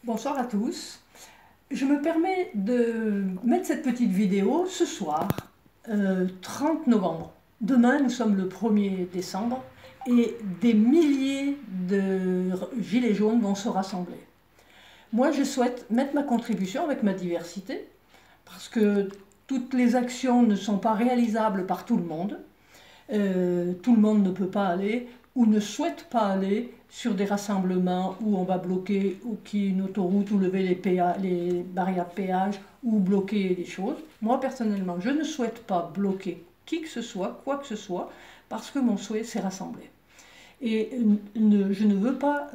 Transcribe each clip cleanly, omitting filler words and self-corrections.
Bonsoir à tous. Je me permets de mettre cette petite vidéo ce soir, 30 novembre. Demain, nous sommes le 1er décembre et des milliers de gilets jaunes vont se rassembler. Moi, je souhaite mettre ma contribution avec ma diversité parce que toutes les actions ne sont pas réalisables par tout le monde. Tout le monde ne peut pas aller ou ne souhaite pas aller sur des rassemblements où on va bloquer ou qui une autoroute ou lever les barrières de péage ou bloquer des choses. Moi personnellement, je ne souhaite pas bloquer qui que ce soit, quoi que ce soit, parce que mon souhait c'est rassembler. Et je ne veux pas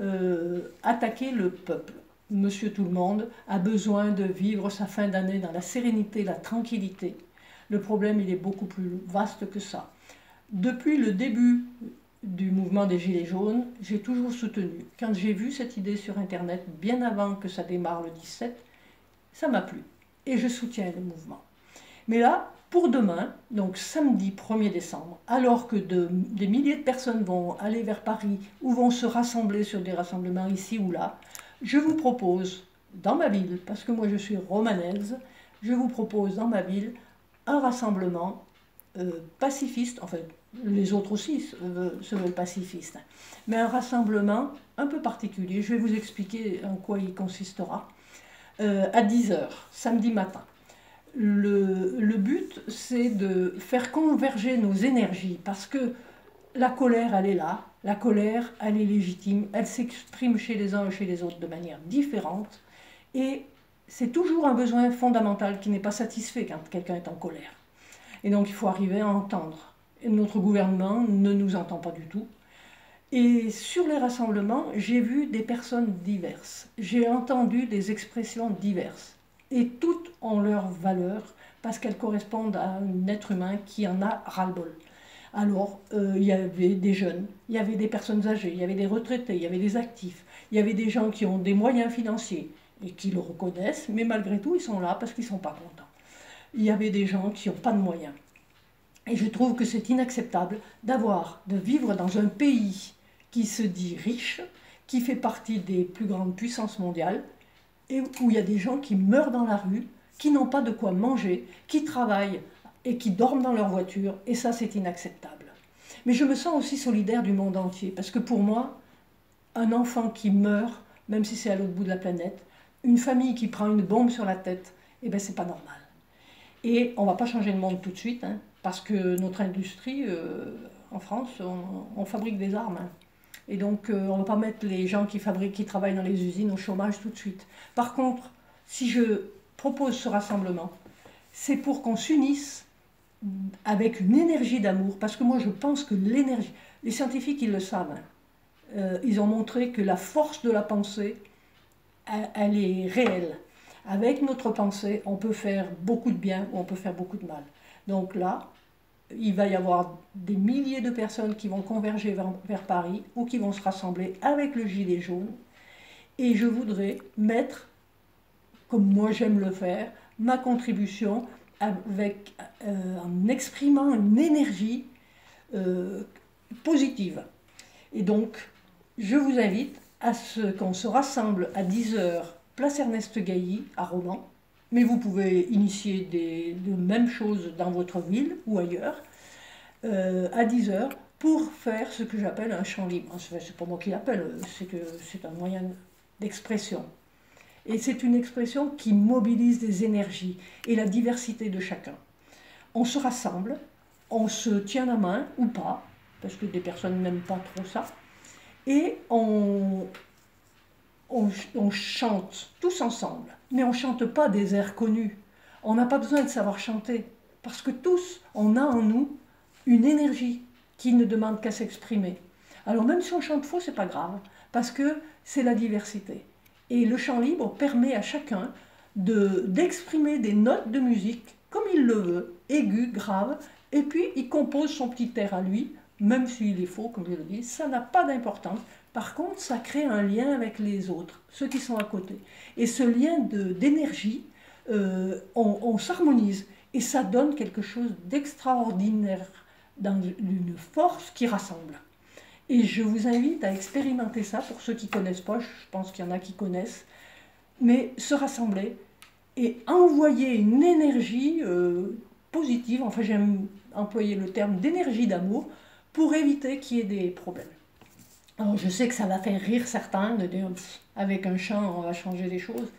attaquer le peuple. Monsieur Tout-le-Monde a besoin de vivre sa fin d'année dans la sérénité, la tranquillité. Le problème, il est beaucoup plus vaste que ça. Depuis le début du mouvement des Gilets jaunes, j'ai toujours soutenu. Quand j'ai vu cette idée sur Internet, bien avant que ça démarre le 17, ça m'a plu. Et je soutiens le mouvement. Mais là, pour demain, donc samedi 1er décembre, alors que des milliers de personnes vont aller vers Paris ou vont se rassembler sur des rassemblements ici ou là, je vous propose, dans ma ville, parce que moi je suis romanaise, je vous propose dans ma ville un rassemblement pacifiste, enfin les autres aussi se veulent pacifistes, mais un rassemblement un peu particulier. Je vais vous expliquer en quoi il consistera. À 10h, samedi matin. Le but, c'est de faire converger nos énergies, parce que la colère, elle est là, la colère, elle est légitime, elle s'exprime chez les uns et chez les autres de manière différente, et c'est toujours un besoin fondamental qui n'est pas satisfait quand quelqu'un est en colère. Et donc il faut arriver à entendre. Et notre gouvernement ne nous entend pas du tout. Et sur les rassemblements, j'ai vu des personnes diverses. J'ai entendu des expressions diverses. Et toutes ont leur valeur parce qu'elles correspondent à un être humain qui en a ras-le-bol. Alors, il y avait des jeunes, il y avait des personnes âgées, il y avait des retraités, il y avait des actifs, il y avait des gens qui ont des moyens financiers et qui le reconnaissent, mais malgré tout, ils sont là parce qu'ils ne sont pas contents. Il y avait des gens qui n'ont pas de moyens. Et je trouve que c'est inacceptable de vivre dans un pays qui se dit riche, qui fait partie des plus grandes puissances mondiales, et où il y a des gens qui meurent dans la rue, qui n'ont pas de quoi manger, qui travaillent et qui dorment dans leur voiture, et ça c'est inacceptable. Mais je me sens aussi solidaire du monde entier, parce que pour moi, un enfant qui meurt, même si c'est à l'autre bout de la planète, une famille qui prend une bombe sur la tête, eh ben c'est pas normal. Et on ne va pas changer le monde tout de suite, hein, parce que notre industrie, en France, on fabrique des armes. Hein. Et donc, on ne va pas mettre les gens qui travaillent dans les usines au chômage tout de suite. Par contre, si je propose ce rassemblement, c'est pour qu'on s'unisse avec une énergie d'amour, parce que moi je pense que l'énergie, les scientifiques ils le savent, hein, ils ont montré que la force de la pensée, elle est réelle. Avec notre pensée, on peut faire beaucoup de bien ou on peut faire beaucoup de mal. Donc là, il va y avoir des milliers de personnes qui vont converger vers Paris ou qui vont se rassembler avec le gilet jaune. Et je voudrais mettre, comme moi j'aime le faire, ma contribution en exprimant une énergie positive. Et donc, je vous invite à ce qu'on se rassemble à 10h, place Ernest Gailly, à Romans. Mais vous pouvez initier de mêmes choses dans votre ville ou ailleurs, à 10h, pour faire ce que j'appelle un chant libre. C'est pas moi qui l'appelle, c'est un moyen d'expression. Et c'est une expression qui mobilise des énergies et la diversité de chacun. On se rassemble, on se tient la main ou pas, parce que des personnes n'aiment pas trop ça, et on chante tous ensemble. Mais on ne chante pas des airs connus. On n'a pas besoin de savoir chanter, parce que tous, on a en nous une énergie qui ne demande qu'à s'exprimer. Alors même si on chante faux, c'est pas grave, parce que c'est la diversité. Et le chant libre permet à chacun d'exprimer des notes de musique comme il le veut, aigu, grave, et puis il compose son petit air à lui, même s'il est faux, comme je le dis, ça n'a pas d'importance. Par contre, ça crée un lien avec les autres, ceux qui sont à côté. Et ce lien d'énergie, on s'harmonise, et ça donne quelque chose d'extraordinaire, dans une force qui rassemble. Et je vous invite à expérimenter ça pour ceux qui ne connaissent pas, je pense qu'il y en a qui connaissent. mais se rassembler et envoyer une énergie positive, enfin j'aime employer le terme d'énergie d'amour, pour éviter qu'il y ait des problèmes. Alors je sais que ça va faire rire certains de dire avec un chant on va changer les choses.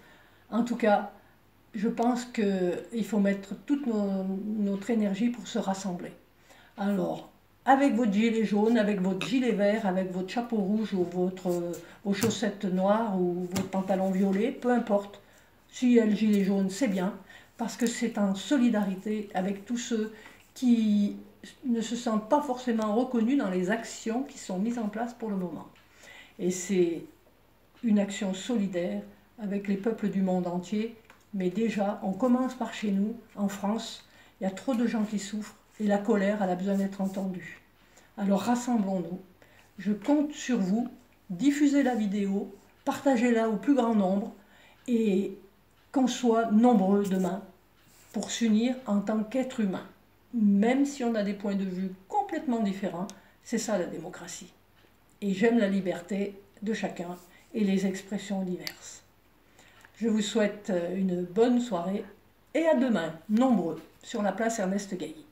En tout cas, je pense qu'il faut mettre toute notre énergie pour se rassembler. Alors, avec votre gilet jaune, avec votre gilet vert, avec votre chapeau rouge ou vos chaussettes noires ou votre pantalon violet, peu importe. S'il y a le gilet jaune, c'est bien, parce que c'est en solidarité avec tous ceux qui ne se sentent pas forcément reconnus dans les actions qui sont mises en place pour le moment. Et c'est une action solidaire avec les peuples du monde entier, mais déjà, on commence par chez nous, en France, il y a trop de gens qui souffrent, et la colère, elle a besoin d'être entendue. Alors rassemblons-nous, je compte sur vous, diffusez la vidéo, partagez-la au plus grand nombre, et qu'on soit nombreux demain pour s'unir en tant qu'être humain. Même si on a des points de vue complètement différents, c'est ça la démocratie. Et j'aime la liberté de chacun et les expressions diverses. Je vous souhaite une bonne soirée et à demain, nombreux, sur la place Ernest Gailly.